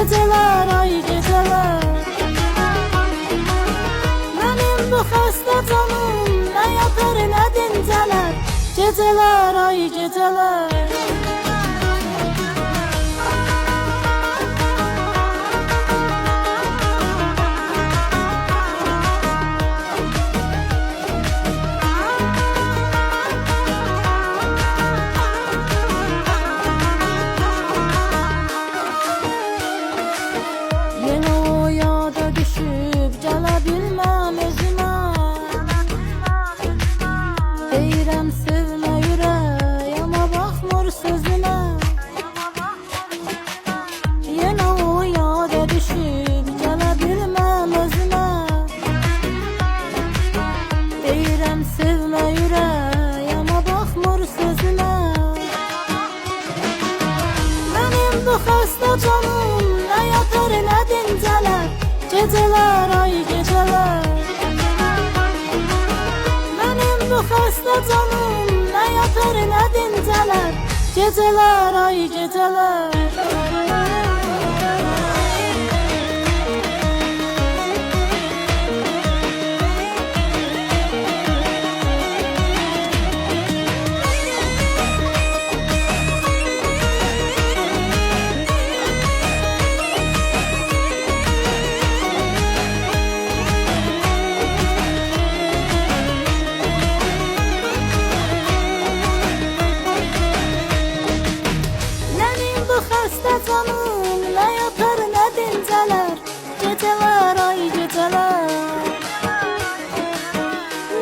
Geceler ay geceler. Benim bu xəstə canım nə yatar nə dincələr. Geceler ay geceler. Yine o yada düşüp gələ bilməm özümə. Deyirəm sevmə ürək ama baxmır sözümə. Yine o yada düşüp gələ bilməm özümə. Deyirəm sevmə ürək ama baxmır sözümə. Benim bu xəstə canım nə yatar nə dincələr. Geceler ay geceler. Benim bu xəstə canım nə yatar nə dincələr. Geceler ay geceler. Xəstə canım nə yatar nə dincələr. Geceler ay geceler.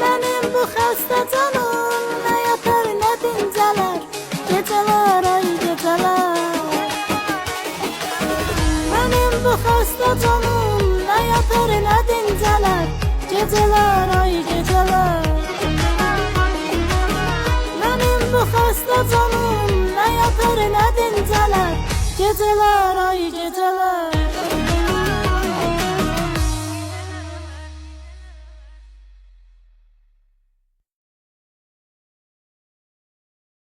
Benim bu xəstə canım nə yatar nə dincələr. Geceler ay geceler. Benim bu xəstə canım nə yatar nə dincələr. Geceler ay geceler. Benim bu xəstə canım nə yatar nə dincələr. Geceler ay geceler.